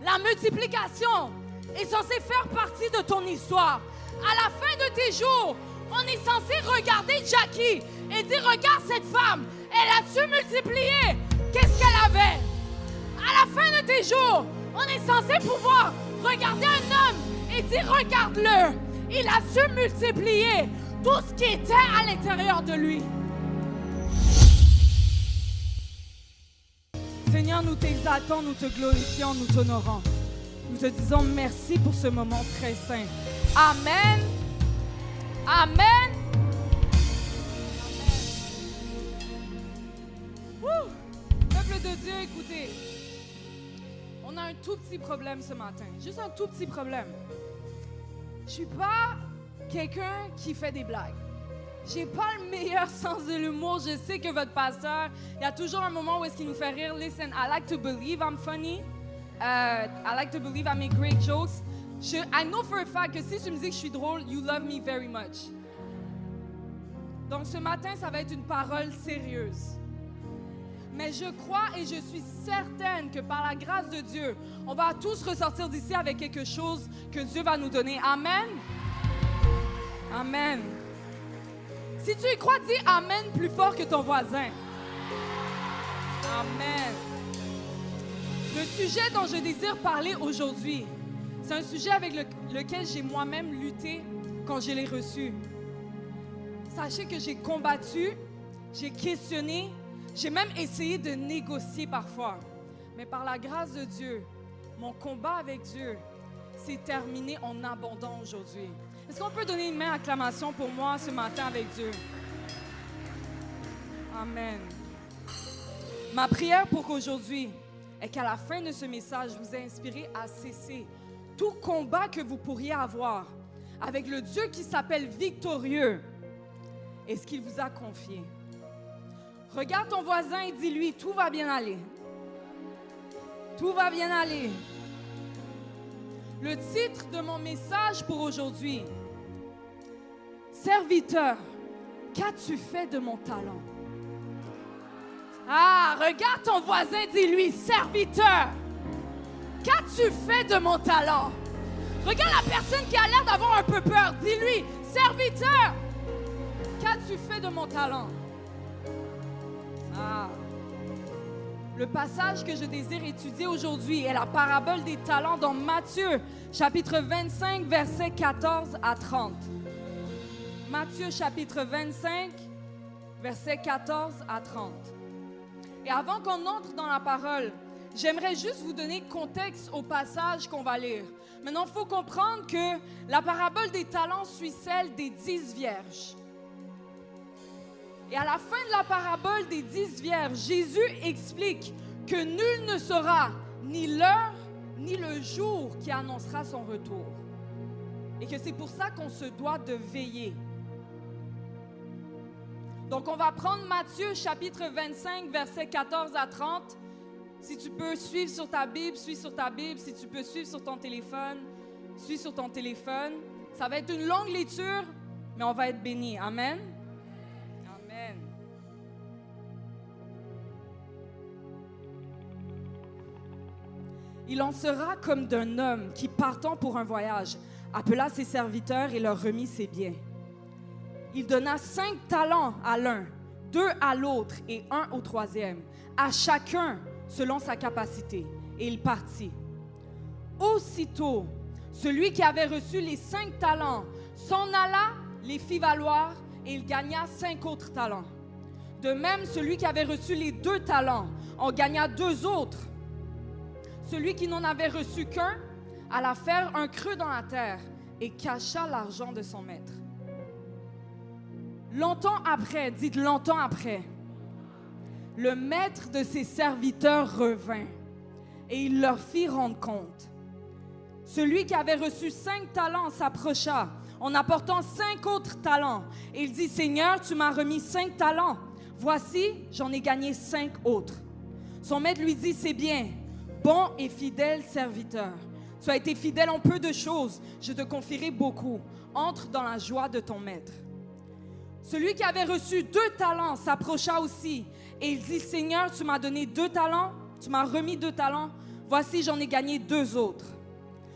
La multiplication est censée faire partie de ton histoire. À la fin de tes jours, on est censé regarder Jackie et dire, regarde cette femme, elle a su multiplier. Qu'est-ce qu'elle avait? À la fin de tes jours, on est censé pouvoir regarder un homme et dire, regarde-le, il a su multiplier tout ce qui était à l'intérieur de lui. Seigneur, nous t'exaltons, nous te glorifions, nous t'honorons. Nous te disons merci pour ce moment très saint. Amen. Amen. Amen. Peuple de Dieu, écoutez. On a un tout petit problème ce matin. Juste un tout petit problème. Je suis pas quelqu'un qui fait des blagues. J'ai pas le meilleur sens de l'humour. Je sais que votre pasteur, il y a toujours un moment où est-ce qu'il nous fait rire. Listen, I like to believe I'm funny. I like to believe I make great jokes. I know for a fact que si tu me dis que je suis drôle, you love me very much. Donc ce matin, ça va être une parole sérieuse. Mais je crois et je suis certaine que par la grâce de Dieu, on va tous ressortir d'ici avec quelque chose que Dieu va nous donner. Amen. Amen. Si tu y crois, dis Amen plus fort que ton voisin. Amen. Le sujet dont je désire parler aujourd'hui, c'est un sujet avec lequel j'ai moi-même lutté quand je l'ai reçu. Sachez que j'ai combattu, j'ai questionné, j'ai même essayé de négocier parfois. Mais par la grâce de Dieu, mon combat avec Dieu s'est terminé en abondant aujourd'hui. Est-ce qu'on peut donner une main d'acclamation pour moi ce matin avec Dieu? Amen. Ma prière pour qu'aujourd'hui est qu'à la fin de ce message, je vous ai inspiré à cesser tout combat que vous pourriez avoir avec le Dieu qui s'appelle victorieux et ce qu'il vous a confié. Regarde ton voisin et dis-lui, tout va bien aller. Tout va bien aller. Le titre de mon message pour aujourd'hui, Serviteur, qu'as-tu fait de mon talent? Ah, regarde ton voisin, dis-lui, serviteur, qu'as-tu fait de mon talent? Regarde la personne qui a l'air d'avoir un peu peur, dis-lui, serviteur, qu'as-tu fait de mon talent? Ah. Le passage que je désire étudier aujourd'hui est la parabole des talents dans Matthieu, chapitre 25, versets 14 à 30. Matthieu, chapitre 25, versets 14 à 30. Et avant qu'on entre dans la parole, j'aimerais juste vous donner contexte au passage qu'on va lire. Maintenant, il faut comprendre que la parabole des talents suit celle des 10 vierges. Et à la fin de la parabole des 10 vierges, Jésus explique que nul ne saura ni l'heure ni le jour qui annoncera son retour. Et que c'est pour ça qu'on se doit de veiller. Donc, on va prendre Matthieu, chapitre 25, versets 14 à 30. Si tu peux suivre sur ta Bible, suis sur ta Bible. Si tu peux suivre sur ton téléphone, suis sur ton téléphone. Ça va être une longue lecture, mais on va être bénis. Amen. Amen. Il en sera comme d'un homme qui, partant pour un voyage, appela ses serviteurs et leur remit ses biens. Il donna 5 talents à l'un, 2 à l'autre et 1 au troisième, à chacun selon sa capacité. Et il partit. Aussitôt, celui qui avait reçu les 5 talents s'en alla, les fit valoir et il gagna 5 autres talents. De même, celui qui avait reçu les 2 talents en gagna 2 autres. Celui qui n'en avait reçu qu'un alla faire un creux dans la terre et cacha l'argent de son maître. Longtemps après, dites longtemps après, le maître de ses serviteurs revint et il leur fit rendre compte. Celui qui avait reçu 5 talents s'approcha en apportant 5 autres talents. Et il dit, Seigneur, tu m'as remis 5 talents. Voici, j'en ai gagné 5 autres. Son maître lui dit, c'est bien, bon et fidèle serviteur. Tu as été fidèle en peu de choses, je te confierai beaucoup. Entre dans la joie de ton maître. Celui qui avait reçu 2 talents s'approcha aussi et il dit, Seigneur, tu m'as donné 2 talents, tu m'as remis 2 talents. Voici, j'en ai gagné 2 autres.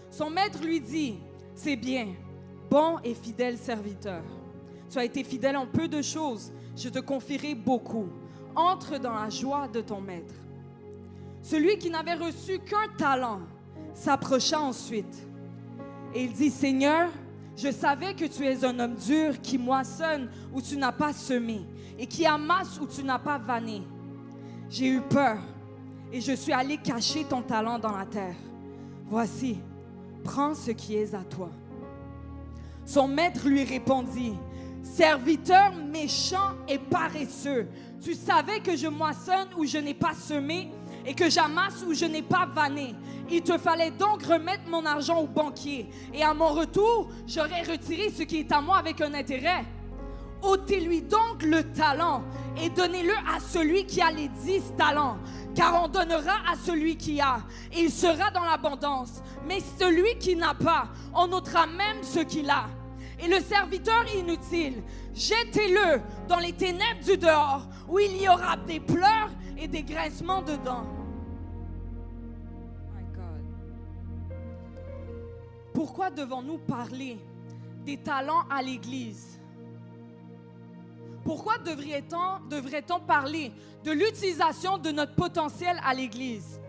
Son maître lui dit, c'est bien, bon et fidèle serviteur. Tu as été fidèle en peu de choses, je te confierai beaucoup. Entre dans la joie de ton maître. Celui qui n'avait reçu qu'un talent s'approcha ensuite. Et il dit, Seigneur, je savais que tu es un homme dur qui moissonne où tu n'as pas semé et qui amasse où tu n'as pas vanné. J'ai eu peur et je suis allé cacher ton talent dans la terre. Voici, prends ce qui est à toi. Son maître lui répondit, serviteur méchant et paresseux, tu savais que je moissonne où je n'ai pas semé et que j'amasse où je n'ai pas vanné. Il te fallait donc remettre mon argent au banquier et à mon retour, j'aurais retiré ce qui est à moi avec un intérêt. Ôtez-lui donc le talent et donnez-le à celui qui a les 10 talents, car on donnera à celui qui a et il sera dans l'abondance. Mais celui qui n'a pas, on ôtera même ce qu'il a. Et le serviteur inutile, jetez-le dans les ténèbres du dehors, où il y aura des pleurs et des grincements de dents. My God. Pourquoi devons-nous parler des talents à l'Église? Pourquoi devrait-on parler de l'utilisation de notre potentiel à l'Église?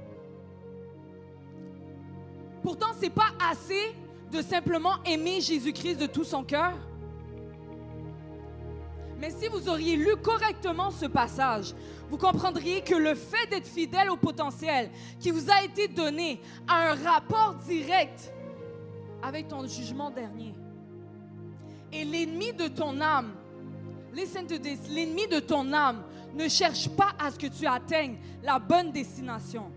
Pourtant, ce n'est pas assez de simplement aimer Jésus-Christ de tout son cœur. Mais si vous auriez lu correctement ce passage, vous comprendriez que le fait d'être fidèle au potentiel qui vous a été donné a un rapport direct avec ton jugement dernier. Et l'ennemi de ton âme, listen to this, l'ennemi de ton âme ne cherche pas à ce que tu atteignes la bonne destination.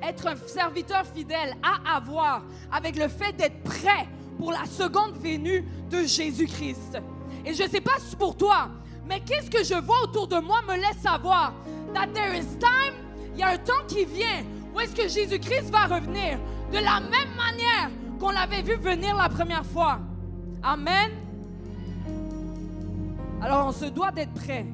Être un serviteur fidèle a à voir avec le fait d'être prêt pour la seconde venue de Jésus-Christ. Et je ne sais pas si c'est pour toi, mais qu'est-ce que je vois autour de moi me laisse savoir that there is time, il y a un temps qui vient où est-ce que Jésus-Christ va revenir de la même manière qu'on l'avait vu venir la première fois. Amen. Alors on se doit d'être prêt.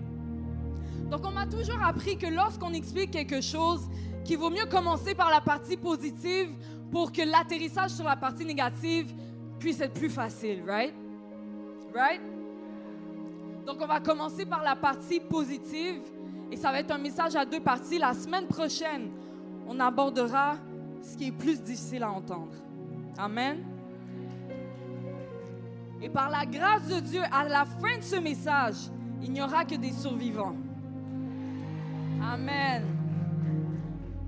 Donc on m'a toujours appris que lorsqu'on explique quelque chose, qu'il vaut mieux commencer par la partie positive pour que l'atterrissage sur la partie négative puisse être plus facile, right? Right? Donc, on va commencer par la partie positive et ça va être un message à 2 parties. La semaine prochaine, on abordera ce qui est plus difficile à entendre. Amen? Et par la grâce de Dieu, à la fin de ce message, il n'y aura que des survivants. Amen.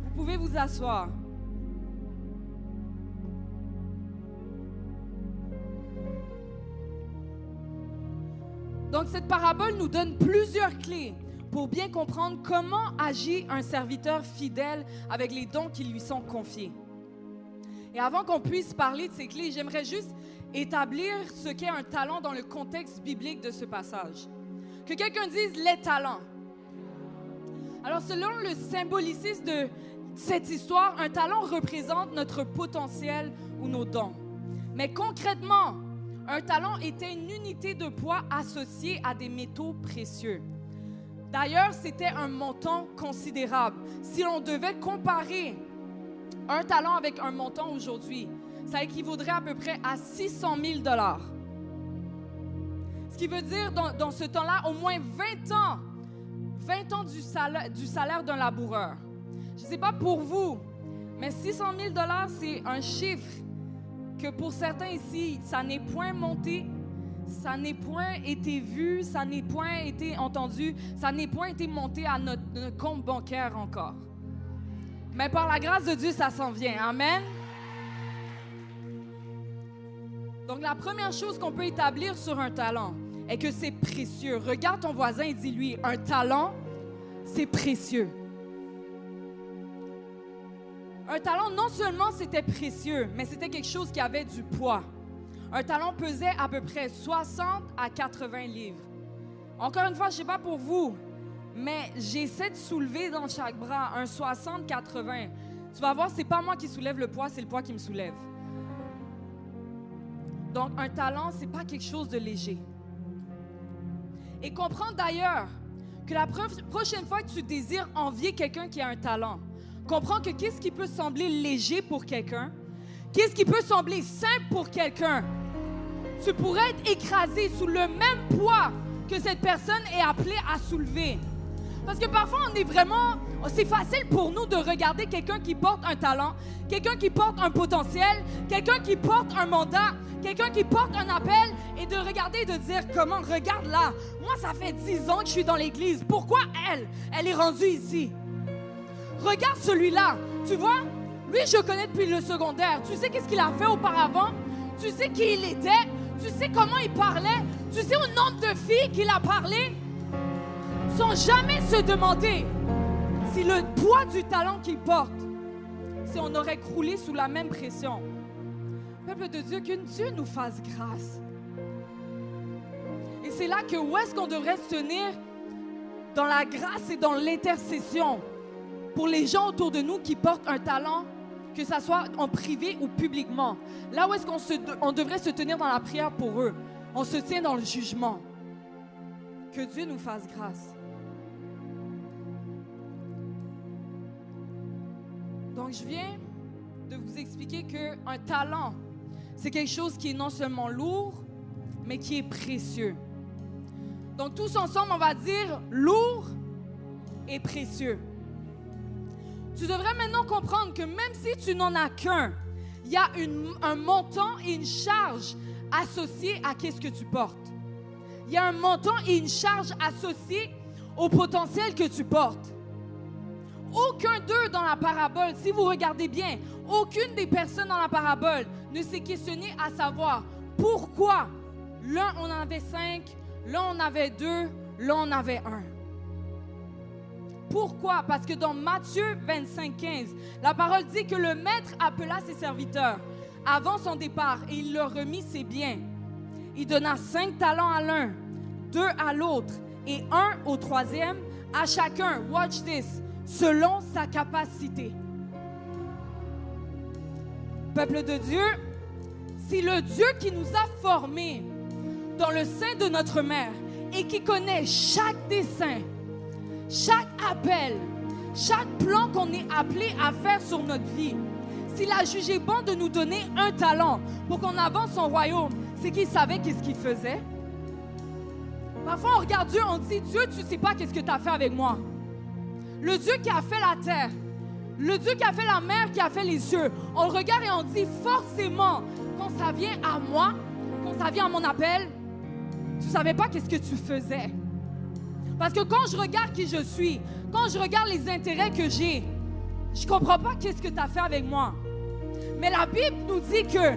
Vous pouvez vous asseoir. Donc, cette parabole nous donne plusieurs clés pour bien comprendre comment agit un serviteur fidèle avec les dons qui lui sont confiés. Et avant qu'on puisse parler de ces clés, j'aimerais juste établir ce qu'est un talent dans le contexte biblique de ce passage. Que quelqu'un dise les talents. Alors, selon le symbolicisme de cette histoire, un talent représente notre potentiel ou nos dons. Mais concrètement, un talent était une unité de poids associée à des métaux précieux. D'ailleurs, c'était un montant considérable. Si l'on devait comparer un talent avec un montant aujourd'hui, ça équivaudrait à peu près à 600 000 $. Ce qui veut dire, dans ce temps-là, au moins 20 ans du salaire d'un laboureur. Je ne sais pas pour vous, mais 600 000 $, c'est un chiffre que pour certains ici, ça n'est point monté, ça n'est point été vu, ça n'est point été entendu, ça n'est point été monté à notre compte bancaire encore. Mais par la grâce de Dieu, ça s'en vient. Amen. Donc, la première chose qu'on peut établir sur un talent est que c'est précieux. Regarde ton voisin et dis-lui, un talent, c'est précieux. Un talent, non seulement c'était précieux, mais c'était quelque chose qui avait du poids. Un talent pesait à peu près 60 à 80 livres. Encore une fois, je ne sais pas pour vous, mais j'essaie de soulever dans chaque bras un 60-80. Tu vas voir, ce n'est pas moi qui soulève le poids, c'est le poids qui me soulève. Donc, un talent, ce n'est pas quelque chose de léger. Et comprends d'ailleurs que la prochaine fois que tu désires envier quelqu'un qui a un talent, comprends que qu'est-ce qui peut sembler léger pour quelqu'un, qu'est-ce qui peut sembler simple pour quelqu'un, tu pourrais être écrasé sous le même poids que cette personne est appelée à soulever. Parce que parfois, c'est facile pour nous de regarder quelqu'un qui porte un talent, quelqu'un qui porte un potentiel, quelqu'un qui porte un mandat, quelqu'un qui porte un appel et de regarder et de dire comment, regarde là, moi ça fait 10 ans que je suis dans l'église, pourquoi elle est rendue ici? Regarde celui-là, tu vois, lui je connais depuis le secondaire, tu sais qu'est-ce qu'il a fait auparavant, tu sais qui il était, tu sais comment il parlait, tu sais au nombre de filles qu'il a parlé, sans jamais se demander si le poids du talent qu'il porte, si on aurait croulé sous la même pression. Peuple de Dieu, que Dieu nous fasse grâce. Et c'est là que où est-ce qu'on devrait se tenir dans la grâce et dans l'intercession pour les gens autour de nous qui portent un talent, que ce soit en privé ou publiquement. Là où est-ce qu'on devrait se tenir dans la prière pour eux, on se tient dans le jugement. Que Dieu nous fasse grâce. Donc, je viens de vous expliquer qu'un talent, c'est quelque chose qui est non seulement lourd, mais qui est précieux. Donc, tous ensemble, on va dire lourd et précieux. Tu devrais maintenant comprendre que même si tu n'en as qu'un, il y a un montant et une charge associée à ce que tu portes. Il y a un montant et une charge associée au potentiel que tu portes. Aucun d'eux dans la parabole, si vous regardez bien, aucune des personnes dans la parabole ne s'est questionnée à savoir pourquoi l'un on en avait 5, l'un on avait 2, l'un on avait 1. Pourquoi? Parce que dans Matthieu 25, 15, la parole dit que le maître appela ses serviteurs avant son départ et il leur remit ses biens. Il donna 5 talents à l'un, 2 à l'autre et 1 au troisième, à chacun, watch this, selon sa capacité. Peuple de Dieu, si le Dieu qui nous a formés dans le sein de notre mère et qui connaît chaque dessein, chaque appel, chaque plan qu'on est appelé à faire sur notre vie, s'il a jugé bon de nous donner un talent pour qu'on avance son royaume, c'est qu'il savait qu'est-ce qu'il faisait. Parfois, on regarde Dieu, on dit, Dieu, tu ne sais pas qu'est-ce que tu as fait avec moi. Le Dieu qui a fait la terre, le Dieu qui a fait la mer, qui a fait les cieux, on le regarde et on dit forcément, quand ça vient à moi, quand ça vient à mon appel, tu ne savais pas qu'est-ce que tu faisais. Parce que quand je regarde qui je suis, quand je regarde les intérêts que j'ai, je ne comprends pas qu'est-ce que tu as fait avec moi. Mais la Bible nous dit que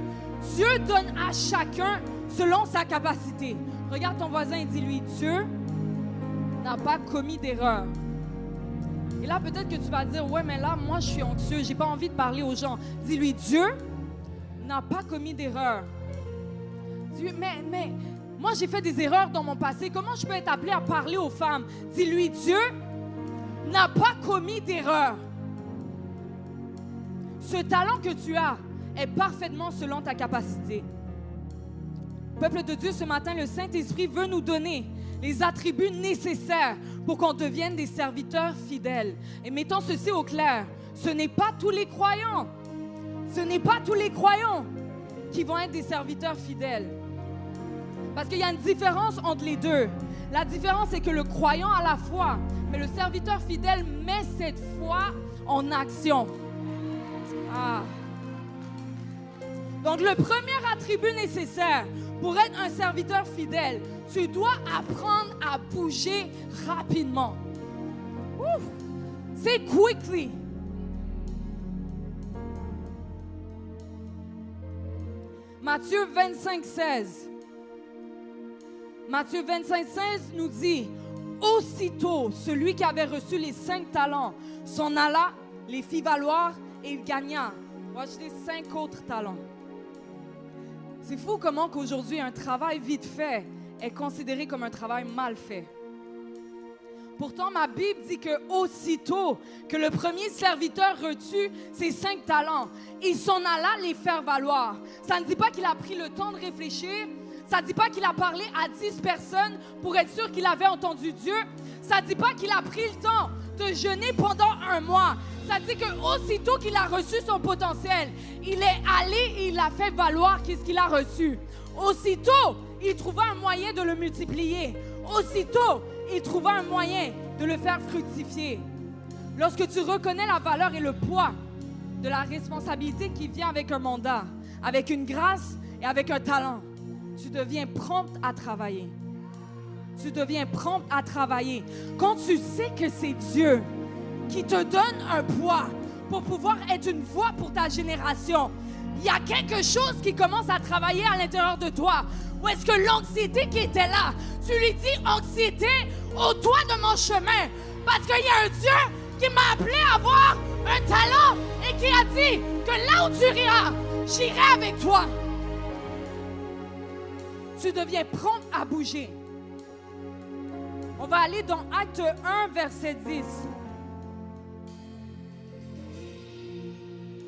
Dieu donne à chacun selon sa capacité. Regarde ton voisin et dis-lui, Dieu n'a pas commis d'erreur. Et là, peut-être que tu vas dire, ouais, mais là, moi, je suis anxieux, j'ai pas envie de parler aux gens. Dis-lui, Dieu n'a pas commis d'erreur. Dieu, mais, moi, j'ai fait des erreurs dans mon passé. Comment je peux être appelé à parler aux femmes? Dis-lui, Dieu n'a pas commis d'erreur. Ce talent que tu as est parfaitement selon ta capacité. Peuple de Dieu, ce matin, le Saint-Esprit veut nous donner les attributs nécessaires pour qu'on devienne des serviteurs fidèles. Et mettons ceci au clair, ce n'est pas tous les croyants, qui vont être des serviteurs fidèles. Parce qu'il y a une différence entre les deux. La différence, c'est que le croyant a la foi, mais le serviteur fidèle met cette foi en action. Donc, le premier attribut nécessaire pour être un serviteur fidèle, tu dois apprendre à bouger rapidement. C'est quickly. Matthieu 25, 16. Matthieu 25, 16 nous dit, aussitôt, celui qui avait reçu les 5 talents s'en alla, les fit valoir et il gagna. Watch les 5 autres talents. C'est fou comment qu'aujourd'hui, un travail vite fait est considéré comme un travail mal fait. Pourtant, ma Bible dit que aussitôt que le premier serviteur reçut ses 5 talents, il s'en alla les faire valoir. Ça ne dit pas qu'il a pris le temps de réfléchir. Ça ne dit pas qu'il a parlé à 10 personnes pour être sûr qu'il avait entendu Dieu. Ça ne dit pas qu'il a pris le temps de jeûner pendant 1 mois. Ça dit que aussitôt qu'il a reçu son potentiel, il est allé et il a fait valoir qu'est-ce qu'il a reçu. Aussitôt, il trouva un moyen de le multiplier. Aussitôt, il trouva un moyen de le faire fructifier. Lorsque tu reconnais la valeur et le poids de la responsabilité qui vient avec un mandat, avec une grâce et avec un talent, tu deviens prompte à travailler. Tu deviens prompte à travailler. Quand tu sais que c'est Dieu qui te donne un poids pour pouvoir être une voix pour ta génération, il y a quelque chose qui commence à travailler à l'intérieur de toi. Ou est-ce que l'anxiété qui était là, tu lui dis, anxiété, ôte-toi de mon chemin. Parce qu'il y a un Dieu qui m'a appelé à avoir un talent et qui a dit que là où tu iras, j'irai avec toi. Tu deviens prompt à bouger. On va aller dans Acte 1, verset 10.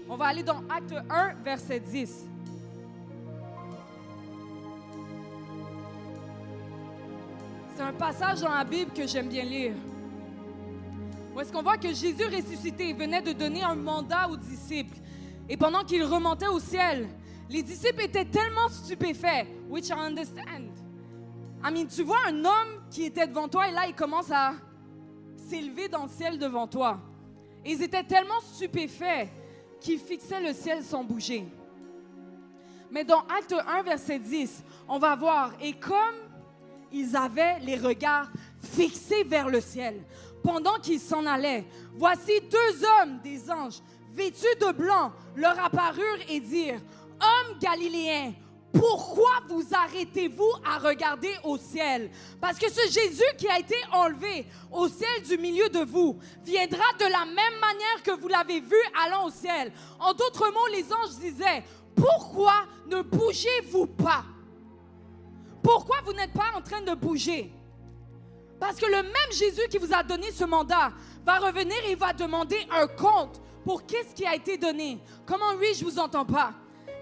On va aller dans Acte 1, verset 10. C'est un passage dans la Bible que j'aime bien lire. Où est-ce qu'on voit que Jésus ressuscité venait de donner un mandat aux disciples. Et pendant qu'il remontait au ciel, les disciples étaient tellement stupéfaits. Which I understand. Tu vois un homme qui était devant toi et là, il commence à s'élever dans le ciel devant toi. Et ils étaient tellement stupéfaits qu'ils fixaient le ciel sans bouger. Mais dans Acte 1, verset 10, on va voir, et comme ils avaient les regards fixés vers le ciel, pendant qu'ils s'en allaient, voici deux hommes, des anges, vêtus de blanc, leur apparurent et dirent, « Hommes galiléens, pourquoi vous arrêtez-vous à regarder au ciel? Parce que ce Jésus qui a été enlevé au ciel du milieu de vous viendra de la même manière que vous l'avez vu allant au ciel. » En d'autres mots, les anges disaient, « Pourquoi ne bougez-vous pas? Pourquoi vous n'êtes pas en train de bouger? » Parce que le même Jésus qui vous a donné ce mandat va revenir et va demander un compte pour qu'est-ce qui a été donné. Comment, oui, je ne vous entends pas?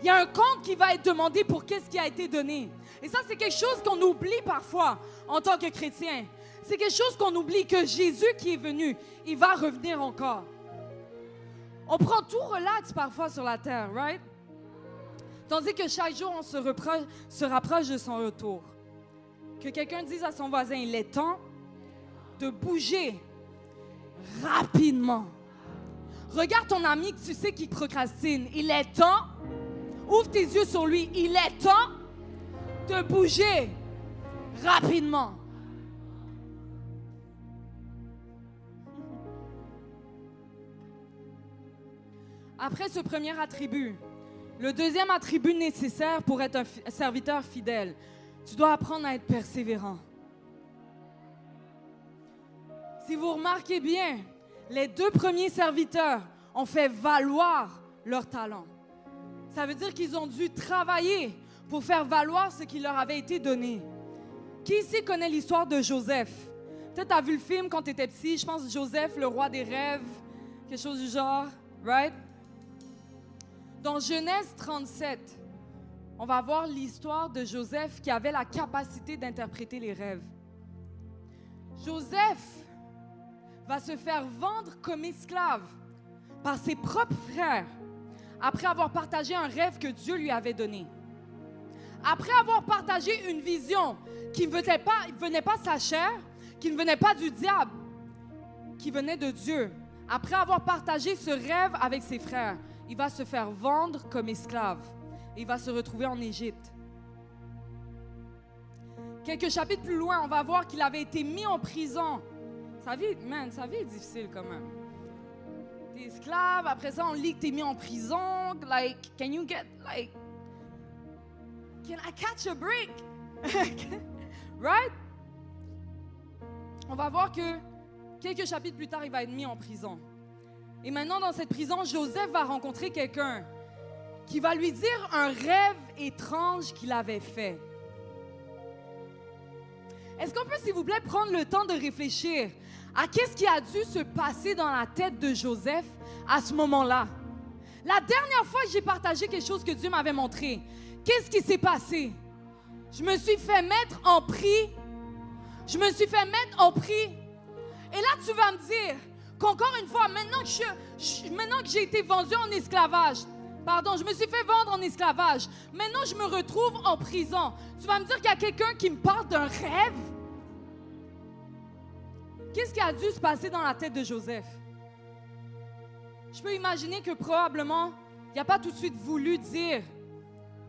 Il y a un compte qui va être demandé pour qu'est-ce qui a été donné. Et ça, c'est quelque chose qu'on oublie parfois en tant que chrétien. C'est quelque chose qu'on oublie, que Jésus qui est venu, il va revenir encore. On prend tout relax parfois sur la terre, right? Tandis que chaque jour, on se rapproche de son retour. Que quelqu'un dise à son voisin, il est temps de bouger rapidement. Regarde ton ami que tu sais qui procrastine. Il est temps. Ouvre tes yeux sur lui. Il est temps de bouger rapidement. Après ce premier attribut, le deuxième attribut nécessaire pour être un serviteur fidèle, tu dois apprendre à être persévérant. Si vous remarquez bien, les deux premiers serviteurs ont fait valoir leur talent. Ça veut dire qu'ils ont dû travailler pour faire valoir ce qui leur avait été donné. Qui ici connaît l'histoire de Joseph? Peut-être tu as vu le film quand tu étais petit, je pense Joseph, le roi des rêves, quelque chose du genre, right? Dans Genèse 37, on va voir l'histoire de Joseph qui avait la capacité d'interpréter les rêves. Joseph va se faire vendre comme esclave par ses propres frères après avoir partagé un rêve que Dieu lui avait donné. Après avoir partagé une vision qui ne venait pas de sa chair, qui ne venait pas du diable, qui venait de Dieu. Après avoir partagé ce rêve avec ses frères, il va se faire vendre comme esclave. Et il va se retrouver en Égypte. Quelques chapitres plus loin, on va voir qu'il avait été mis en prison. Sa vie est difficile quand même. T'es esclave, après ça on lit que t'es mis en prison. Like, can I catch a break? Right? On va voir que quelques chapitres plus tard, il va être mis en prison. Et maintenant, dans cette prison, Joseph va rencontrer quelqu'un qui va lui dire un rêve étrange qu'il avait fait. Est-ce qu'on peut, s'il vous plaît, prendre le temps de réfléchir à qu'est-ce qui a dû se passer dans la tête de Joseph à ce moment-là? La dernière fois que j'ai partagé quelque chose que Dieu m'avait montré, qu'est-ce qui s'est passé? Je me suis fait mettre en prix. Et là, tu vas me dire, qu'encore une fois, maintenant que j'ai été vendu en esclavage, je me suis fait vendre en esclavage, maintenant je me retrouve en prison. Tu vas me dire qu'il y a quelqu'un qui me parle d'un rêve? Qu'est-ce qui a dû se passer dans la tête de Joseph? Je peux imaginer que probablement, il n'a pas tout de suite voulu dire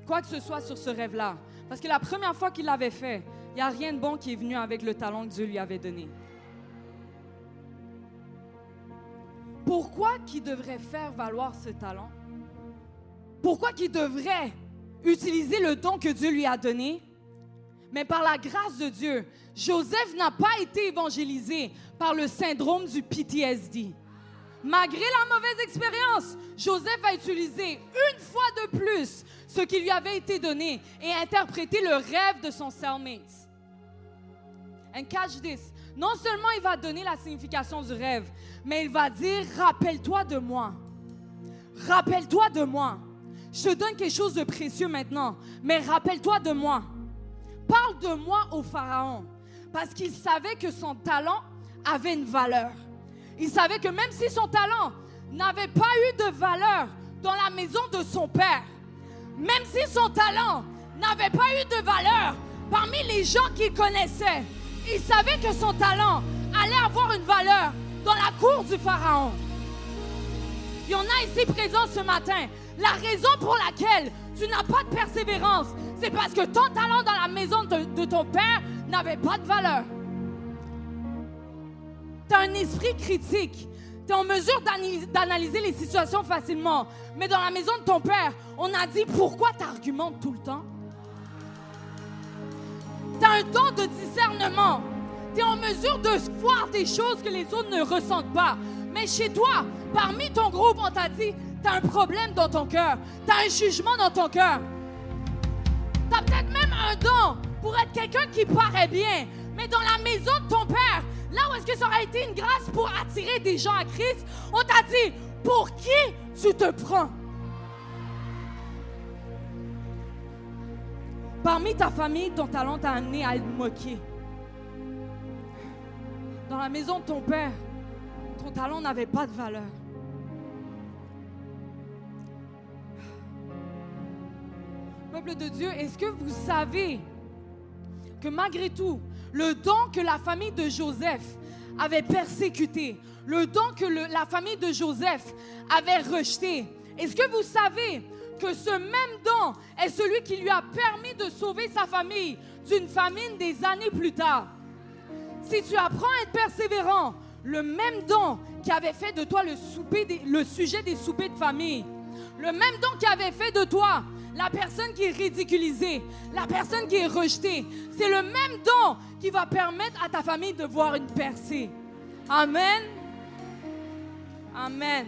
quoi que ce soit sur ce rêve-là. Parce que la première fois qu'il l'avait fait, il n'y a rien de bon qui est venu avec le talent que Dieu lui avait donné. Pourquoi qu'il devrait faire valoir ce talent? Pourquoi qu'il devrait utiliser le don que Dieu lui a donné? Mais par la grâce de Dieu, Joseph n'a pas été évangélisé par le syndrome du PTSD. Malgré la mauvaise expérience, Joseph a utilisé une fois de plus ce qui lui avait été donné et interprété le rêve de son cellmate. And catch this. Non seulement il va donner la signification du rêve, mais il va dire « Rappelle-toi de moi. Rappelle-toi de moi. Je te donne quelque chose de précieux maintenant, mais rappelle-toi de moi. Parle de moi au Pharaon. » Parce qu'il savait que son talent avait une valeur. Il savait que même si son talent n'avait pas eu de valeur dans la maison de son père, même si son talent n'avait pas eu de valeur parmi les gens qu'il connaissait, il savait que son talent allait avoir une valeur dans la cour du Pharaon. Il y en a ici présents ce matin. La raison pour laquelle tu n'as pas de persévérance, c'est parce que ton talent dans la maison de ton père n'avait pas de valeur. Tu as un esprit critique. Tu es en mesure d'analyser les situations facilement. Mais dans la maison de ton père, on a dit pourquoi tu argumentes tout le temps? Tu as un don de discernement. Tu es en mesure de voir des choses que les autres ne ressentent pas. Mais chez toi, parmi ton groupe, on t'a dit tu as un problème dans ton cœur. Tu as un jugement dans ton cœur. Tu as peut-être même un don pour être quelqu'un qui paraît bien. Mais dans la maison de ton père, là où est-ce que ça aurait été une grâce pour attirer des gens à Christ, on t'a dit, pour qui tu te prends? Parmi ta famille, ton talent t'a amené à être moqué. Dans la maison de ton père, ton talent n'avait pas de valeur. Peuple de Dieu, est-ce que vous savez que malgré tout, le don que la famille de Joseph avait persécuté, le don que la famille de Joseph avait rejeté, est-ce que vous savez que ce même don est celui qui lui a permis de sauver sa famille d'une famine des années plus tard? Si tu apprends à être persévérant, le même don qui avait fait de toi le sujet des soupers de famille, le même don qui avait fait de toi la personne qui est ridiculisée, la personne qui est rejetée, c'est le même don qui va permettre à ta famille de voir une percée. Amen. Amen.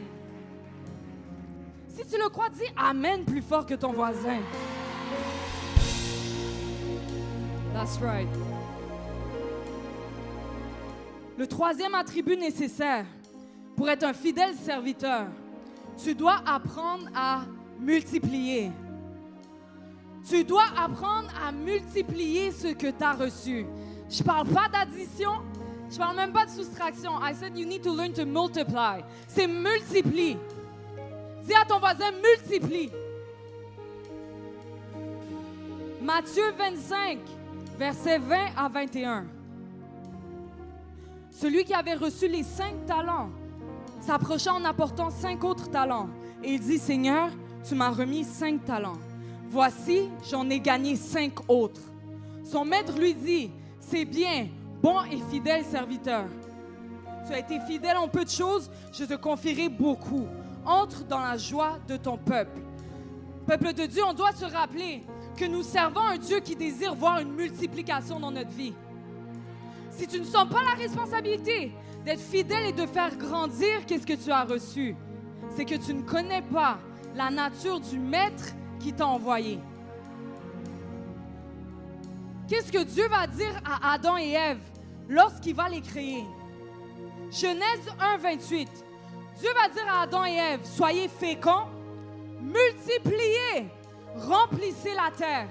Si tu le crois, dis Amen plus fort que ton voisin. That's right. Le troisième attribut nécessaire pour être un fidèle serviteur, tu dois apprendre à multiplier. Tu dois apprendre à multiplier ce que tu as reçu. Je ne parle pas d'addition, je ne parle même pas de soustraction. I said you need to learn to multiply. C'est multiplie. Dis à ton voisin, multiplie. Matthieu 25, versets 20 à 21. Celui qui avait reçu les 5 talents s'approcha en apportant 5 autres talents. Et il dit, Seigneur, tu m'as remis 5 talents. Voici, j'en ai gagné 5 autres. Son maître lui dit, c'est bien, bon et fidèle serviteur. Tu as été fidèle en peu de choses, je te confierai beaucoup. Entre dans la joie de ton peuple. Peuple de Dieu, on doit se rappeler que nous servons un Dieu qui désire voir une multiplication dans notre vie. Si tu ne sens pas la responsabilité d'être fidèle et de faire grandir qu'est-ce que tu as reçu, c'est que tu ne connais pas la nature du maître qui t'a envoyé. Qu'est-ce que Dieu va dire à Adam et Ève lorsqu'il va les créer? Genèse 1, 28. Dieu va dire à Adam et Ève, soyez féconds, multipliez, remplissez la terre.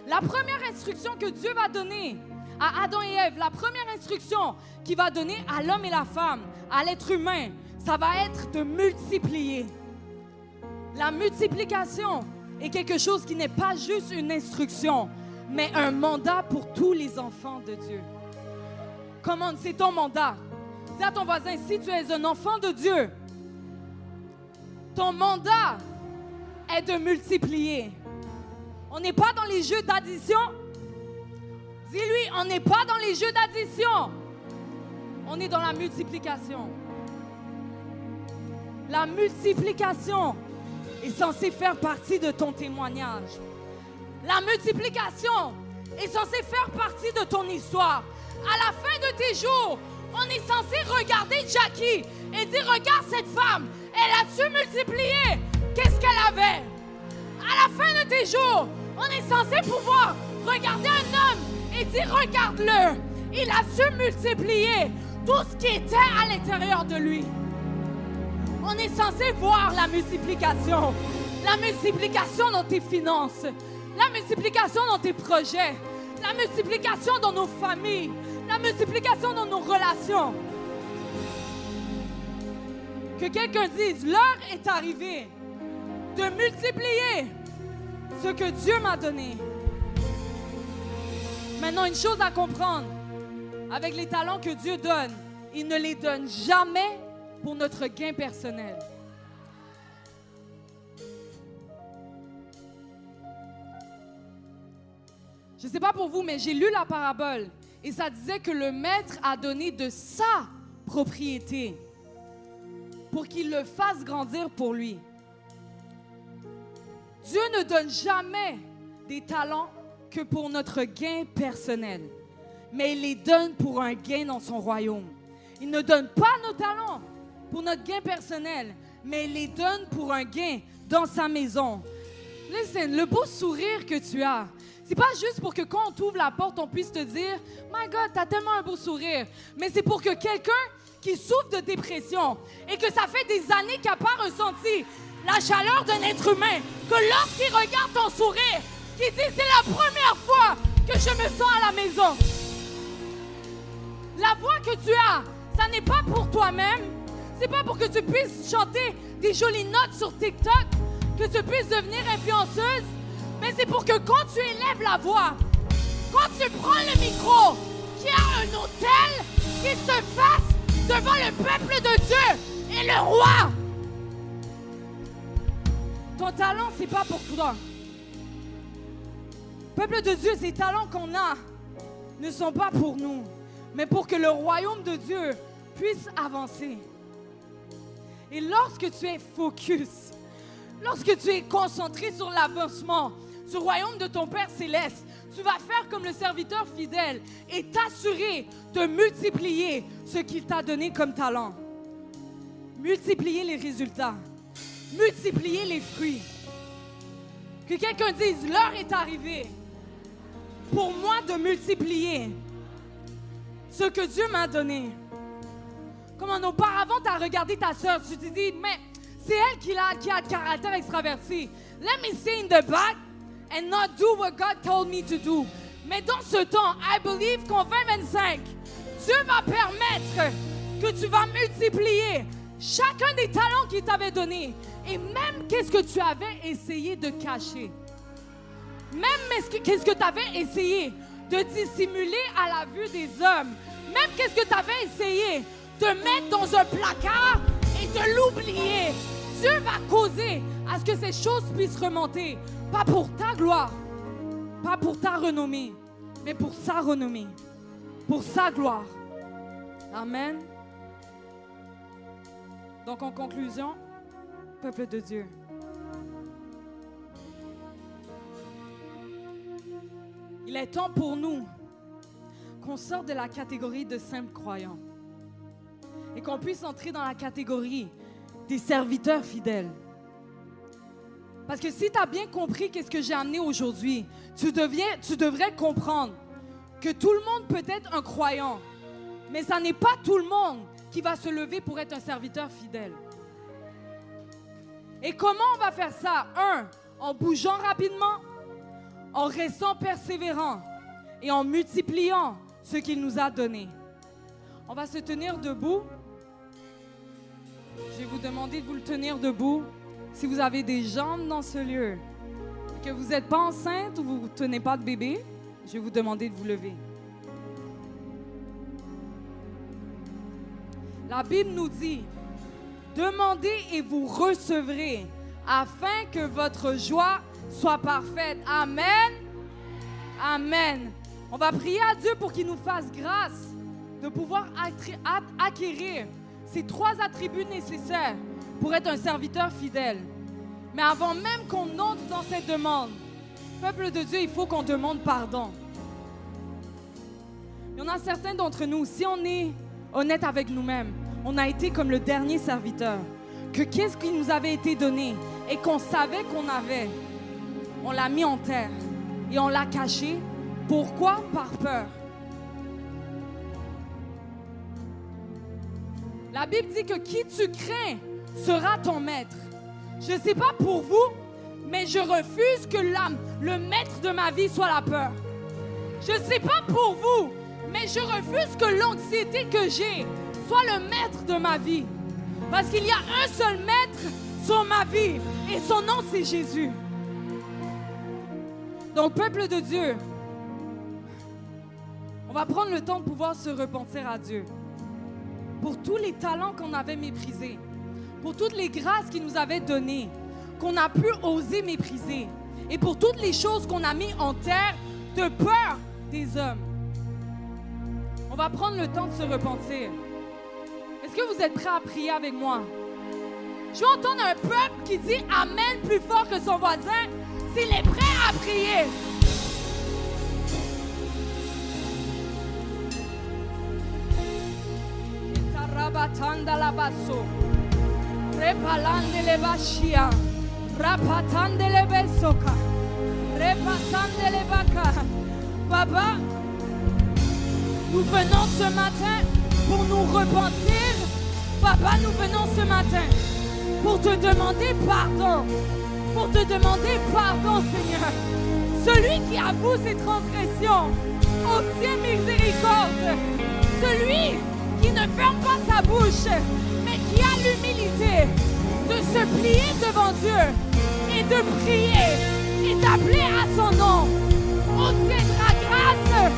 La première instruction que Dieu va donner à Adam et Ève, la première instruction qu'il va donner à l'homme et la femme, à l'être humain, ça va être de multiplier. La multiplication est quelque chose qui n'est pas juste une instruction, mais un mandat pour tous les enfants de Dieu. Comment c'est ton mandat? Dis à ton voisin, si tu es un enfant de Dieu, ton mandat est de multiplier. On n'est pas dans les jeux d'addition. Dis-lui, on n'est pas dans les jeux d'addition. On est dans la multiplication. La multiplication est censée faire partie de ton témoignage. La multiplication est censée faire partie de ton histoire. À la fin de tes jours, on est censé regarder Jackie et dire, regarde cette femme, elle a su multiplier. Qu'est-ce qu'elle avait? À la fin de tes jours, on est censé pouvoir regarder un homme et dire, regarde-le, il a su multiplier tout ce qui était à l'intérieur de lui. On est censé voir la multiplication dans tes finances, la multiplication dans tes projets, la multiplication dans nos familles, la multiplication dans nos relations. Que quelqu'un dise, l'heure est arrivée de multiplier ce que Dieu m'a donné. Maintenant, une chose à comprendre, avec les talents que Dieu donne, il ne les donne jamais pour notre gain personnel. Je ne sais pas pour vous, mais j'ai lu la parabole et ça disait que le maître a donné de sa propriété pour qu'il le fasse grandir pour lui. Dieu ne donne jamais des talents que pour notre gain personnel, mais il les donne pour un gain dans son royaume. Il ne donne pas nos talents pour notre gain personnel, mais il les donne pour un gain dans sa maison. Listen, le beau sourire que tu as, c'est pas juste pour que quand on t'ouvre la porte, on puisse te dire « My God, t'as tellement un beau sourire », mais c'est pour que quelqu'un qui souffre de dépression et que ça fait des années qu'il n'a pas ressenti la chaleur d'un être humain, que lorsqu'il regarde ton sourire, qu'il dit « C'est la première fois que je me sens à la maison ». La voix que tu as, ça n'est pas pour toi-même. C'est pas pour que tu puisses chanter des jolies notes sur TikTok, que tu puisses devenir influenceuse, mais c'est pour que quand tu élèves la voix, quand tu prends le micro, qu'il y a un autel qui se fasse devant le peuple de Dieu et le roi. Ton talent, c'est pas pour toi. Peuple de Dieu, ces talents qu'on a ne sont pas pour nous, mais pour que le royaume de Dieu puisse avancer. Et lorsque tu es focus, lorsque tu es concentré sur l'avancement, sur le royaume de ton Père Céleste, tu vas faire comme le serviteur fidèle et t'assurer de multiplier ce qu'il t'a donné comme talent. Multiplier les résultats, multiplier les fruits. Que quelqu'un dise, l'heure est arrivée pour moi de multiplier ce que Dieu m'a donné. Comme auparavant, tu as regardé ta sœur, tu te dis, mais c'est elle qui a le caractère extraverti. Let me stay in the back and not do what God told me to do. Mais dans ce temps, I believe qu'en 2025, Dieu va permettre que tu vas multiplier chacun des talents qu'il t'avait donné. Et même qu'est-ce que tu avais essayé de cacher. Même qu'est-ce que tu avais essayé de dissimuler à la vue des hommes. Même qu'est-ce que tu avais essayé de mettre dans un placard et de l'oublier. Dieu va causer à ce que ces choses puissent remonter. Pas pour ta gloire, pas pour ta renommée, mais pour sa renommée, pour sa gloire. Amen. Donc en conclusion, peuple de Dieu, il est temps pour nous qu'on sorte de la catégorie de simples croyants et qu'on puisse entrer dans la catégorie des serviteurs fidèles. Parce que si tu as bien compris qu'est-ce que j'ai amené aujourd'hui, tu devrais comprendre que tout le monde peut être un croyant, mais ça n'est pas tout le monde qui va se lever pour être un serviteur fidèle. Et comment on va faire ça? En bougeant rapidement, en restant persévérant et en multipliant ce qu'il nous a donné. On va se tenir debout. Je vais vous demander de vous le tenir debout. Si vous avez des jambes dans ce lieu, que vous n'êtes pas enceinte ou vous ne tenez pas de bébé, je vais vous demander de vous lever. La Bible nous dit, demandez et vous recevrez, afin que votre joie soit parfaite. Amen. Amen. On va prier à Dieu pour qu'il nous fasse grâce de pouvoir acquérir ces 3 attributs nécessaires pour être un serviteur fidèle. Mais avant même qu'on entre dans cette demande, peuple de Dieu, il faut qu'on demande pardon. Il y en a certains d'entre nous, si on est honnête avec nous-mêmes, on a été comme le dernier serviteur. Que qu'est-ce qui nous avait été donné et qu'on savait qu'on avait, on l'a mis en terre et on l'a caché. Pourquoi? Par peur. La Bible dit que qui tu crains sera ton maître. Je ne sais pas pour vous, mais je refuse que le maître de ma vie soit la peur. Je ne sais pas pour vous, mais je refuse que l'anxiété que j'ai soit le maître de ma vie. Parce qu'il y a un seul maître sur ma vie et son nom c'est Jésus. Donc, peuple de Dieu, on va prendre le temps de pouvoir se repentir à Dieu pour tous les talents qu'on avait méprisés, pour toutes les grâces qu'il nous avait données, qu'on a pu oser mépriser, et pour toutes les choses qu'on a mis en terre de peur des hommes. On va prendre le temps de se repentir. Est-ce que vous êtes prêts à prier avec moi? Je veux entendre un peuple qui dit Amen plus fort que son voisin s'il est prêt à prier. Rabatanda la basso, repalande le bashia, rapatande le besoka, repatande le baka. Papa, nous venons ce matin pour nous repentir. Papa, nous venons ce matin pour te demander pardon. Pour te demander pardon, Seigneur. Celui qui avoue ses transgressions obtient miséricorde. Celui qui ne ferme pas sa bouche, mais qui a l'humilité de se plier devant Dieu et de prier et d'appeler à son nom, obtiendra grâce